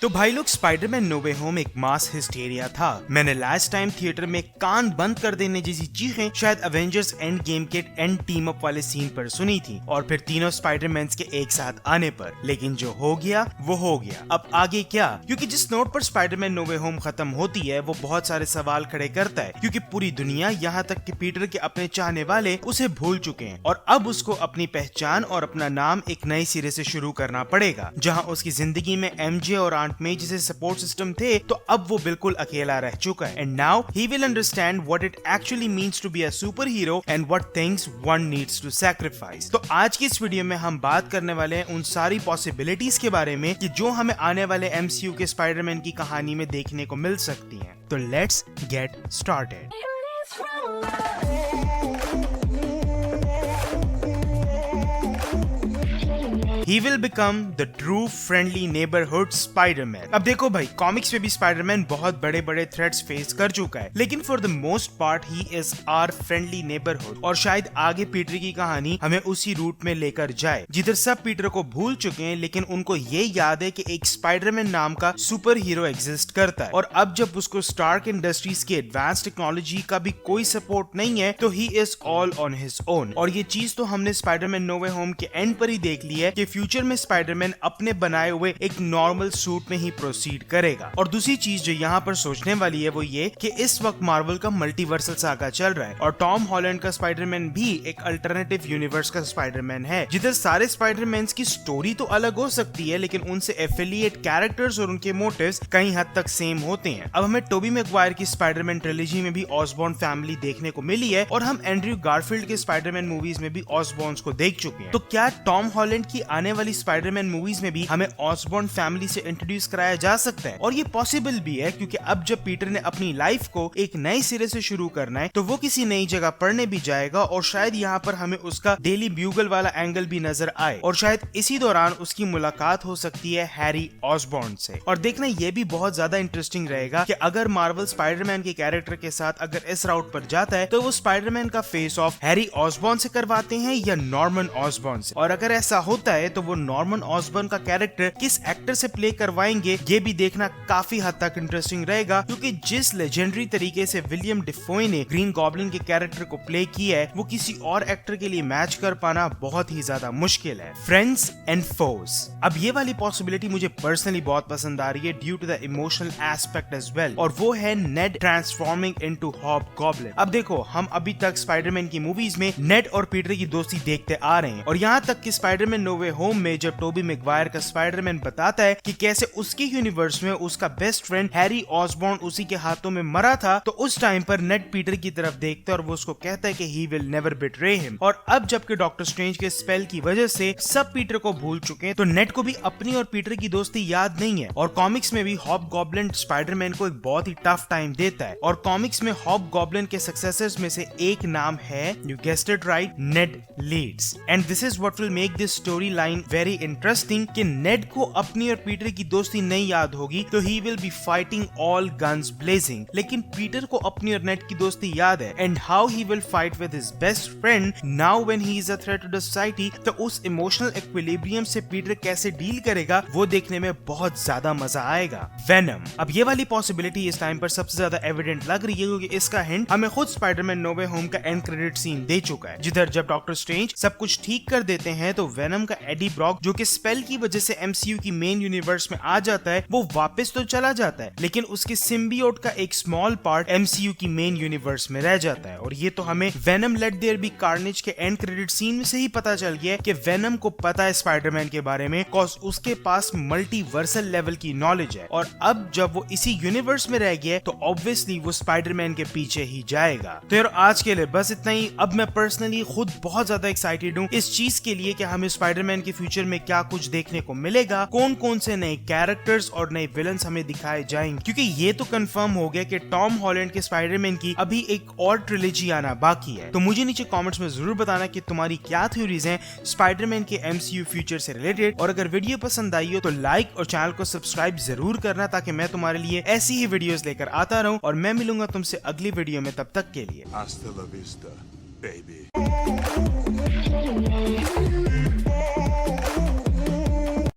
तो भाई लोग, स्पाइडरमैन नो वे होम एक मास हिस्टेरिया था। मैंने लास्ट टाइम थिएटर में कान बंद कर देने जैसी चीखें शायद एवेंजर्स एंड गेम के एंड टीम अप वाले सीन पर सुनी थी, और फिर तीनों स्पाइडरमैन के एक साथ आने पर। लेकिन जो हो गया वो हो गया। अब आगे क्या? क्योंकि जिस नोट पर स्पाइडरमैन नो वे होम खत्म होती है वो बहुत सारे सवाल खड़े करता है, क्योंकि पूरी दुनिया यहाँ तक कि पीटर के अपने चाहने वाले उसे भूल चुके हैं, और अब उसको अपनी पहचान और अपना नाम एक नए सिरे से शुरू करना पड़ेगा। जहाँ उसकी जिंदगी में एमजे और आंट मे जैसे सपोर्ट सिस्टम थे, तो अब वो बिल्कुल अकेला रह चुका है। And now he will understand what it actually means to be a superhero and what things one needs to sacrifice. तो आज की इस वीडियो में हम बात करने वाले हैं उन सारी पॉसिबिलिटीज के बारे में कि जो हमें आने वाले एमसीयू के स्पाइडरमैन की कहानी में देखने को मिल सकती हैं। तो let's get started. He will become the true friendly neighborhood Spider-Man। अब देखो भाई, कॉमिक्स में भी स्पाइडरमैन बहुत बड़े बड़े थ्रेट्स फेस कर चुका है, लेकिन for the most part he is our friendly neighbourhood. और शायद आगे पीटर की कहानी हमें उसी रूट में लेकर जाए, जिधर सब पीटर को भूल चुके हैं, लेकिन उनको ये याद है कि एक स्पाइडरमैन नाम का सुपर हीरो एग्जिस्ट करता है। और अब जब उसको स्टार्क इंडस्ट्रीज की एडवांस टेक्नोलॉजी का भी कोई सपोर्ट नहीं है, तो he is all on his own. और ये चीज तो हमने स्पाइडरमैन नो वे होम के एंड पर ही देख ली है कि फ्यूचर में स्पाइडरमैन अपने बनाए हुए एक नॉर्मल सूट में ही प्रोसीड करेगा। और दूसरी चीज जो यहाँ पर सोचने वाली है वो ये कि इस वक्त मार्वल का मल्टीवर्सल सागा चल रहा है, और टॉम हॉलैंड का स्पाइडरमैन भी एक अल्टरनेटिव यूनिवर्स का स्पाइडरमैन है, जिधर सारे स्पाइडरमैन की स्टोरी तो अलग हो सकती है, लेकिन उनसे एफिलिएट कैरेक्टर्स और उनके मोटिव्स कई हद तक सेम होते हैं। अब हमें टोबी मैगवायर की स्पाइडरमैन ट्रिलॉजी में भी ऑसबॉर्न फैमिली देखने को मिली है, और हम एंड्रयू गारफील्ड के स्पाइडरमैन मूवीज में भी ऑसबॉर्न्स को देख चुके हैं। तो क्या टॉम हॉलैंड की आने वाली स्पाइडरमैन मूवीज में भी हमें ऑसबॉर्न फैमिली से इंट्रोड्यूस कराया जा सकता है? और ये पॉसिबल भी है, क्योंकि अब जब पीटर ने अपनी लाइफ को एक नए सिरे से शुरू करना है, तो वो किसी नई जगह पढ़ने भी जाएगा, और शायद यहाँ पर हमें उसका डेली ब्यूगल वाला एंगल भी नजर आए, और शायद इसी दौरान उसकी मुलाकात हो सकती है हैरी ऑसबॉर्न से। और देखना ये भी बहुत ज्यादा इंटरेस्टिंग रहेगा कि अगर मार्वल स्पाइडरमैन के कैरेक्टर के साथ अगर इस राउट पर जाता है, तो वो स्पाइडरमैन का फेस ऑफ हैरी ऑसबॉर्न से करवाते हैं या नॉर्मन ऑसबॉर्न से। और अगर ऐसा होता है तो वो नॉर्मन ऑसबॉर्न का कैरेक्टर किस एक्टर से प्ले करवाएंगे, ये भी देखना काफी हद तक इंटरेस्टिंग रहेगा, क्योंकि जिस लेजेंडरी तरीके से विलियम डिफोय ने ग्रीन गॉब्लिन के कैरेक्टर को प्ले किया है, वो किसी और एक्टर के लिए मैच कर पाना बहुत ही ज्यादा मुश्किल है। फ्रेंड्स एंड फोर्स, अब ये वाली पॉसिबिलिटी मुझे पर्सनली बहुत पसंद आ रही है due to the emotional aspect as well, और वो है नेड ट्रांसफॉर्मिंग इनटू हॉबगॉब्लिन। अब देखो, हम अभी तक स्पाइडरमैन की मूवीज में नेड और पीटर की दोस्ती देखते आ रहे हैं, और यहाँ तक कि स्पाइडरमैन नो वे होम में जब टोबी मैगवायर का स्पाइडरमैन बताता है कि कैसे उसके यूनिवर्स में उसका बेस्ट फ्रेंड हैरी ऑसबॉर्न उसी के हाथों में मरा था, तो उस टाइम पर नेड पीटर की तरफ देखता है और वो उसको कहता है कि he will never betray him. और अब जबकि डॉक्टर स्ट्रेंज के स्पेल की वजह से सब पीटर को भूल चुके हैं, तो नेड को भी अपनी और पीटर की दोस्ती याद नहीं है। और कॉमिक्स में भी हॉबगॉब्लिन स्पाइडरमैन को एक बहुत ही टफ टाइम देता है, और कॉमिक्स में हॉबगॉब्लिन के सक्सेसर्स में से एक नाम है, you guessed it right, Ned Leeds. And this is what will make this story line very interesting कि नेड को अपनी और पीटर की दोस्ती नहीं याद होगी, तो he will be fighting all guns blazing. लेकिन पीटर को अपनी और नेड की दोस्ती याद है, and how he will fight with his best friend now when he is a threat to the society. तो उस इमोशनल इक्विलिब्रियम से पीटर कैसे डील करेगा, वो देखने में बहुत ज्यादा मजा आएगा। वेनम, अब ये वाली पॉसिबिलिटी इस टाइम पर सबसे ज्यादा एविडेंट लग रही है, क्योंकि इसका हिंट हमें खुद स्पाइडरमैन नो वे होम का एंड क्रेडिट सीन दे चुका है, जिधर जब डॉक्टर स्ट्रेंज सब कुछ ठीक कर देते हैं, तो वेनम का एडी ब्रॉक, जो कि स्पेल की वजह से एमसीयू की मेन यूनिवर्स में आ जाता है, वो वापस तो चला जाता है, लेकिन उसके सिम्बियोट का एक स्मॉल पार्ट एमसीयू की मेन यूनिवर्स में रह जाता है। और ये तो हमें Venom let there be Carnage के एंड क्रेडिट सीन में से ही पता चल गया कि वेनम को पता है स्पाइडरमैन के बारे में, कॉज उसके पास मल्टीवर्सल लेवल की नॉलेज है। और अब जब वो इसी यूनिवर्स में रह गया, तो ऑब्वियसली वो स्पाइडरमैन के पीछे ही जाएगा। तो यार आज के लिए बस इतना ही। अब मैं पर्सनली खुद बहुत ज्यादा एक्साइटेड हूँ इस चीज के लिए कि हमें स्पाइडरमैन के फ्यूचर में क्या कुछ देखने को मिलेगा, कौन कौन से नए कैरेक्टर्स और नए विलन्स हमें दिखाए जाएंगे, क्योंकि ये तो कंफर्म हो गया कि टॉम हॉलैंड के स्पाइडरमैन की अभी एक और ट्रिलॉजी आना बाकी है। तो मुझे नीचे कमेंट्स में जरूर बताना कि तुम्हारी क्या थ्योरीज हैं स्पाइडरमैन के एमसीयू फ्यूचर से रिलेटेड, और अगर वीडियो पसंद आई हो तो लाइक और चैनल को सब्सक्राइब जरूर करना, ताकि मैं तुम्हारे लिए ऐसी ही वीडियोस लेकर आता रहूं। और मैं मिलूंगा तुमसे अगली वीडियो में, तब तक के लिए Hasta la vista, baby.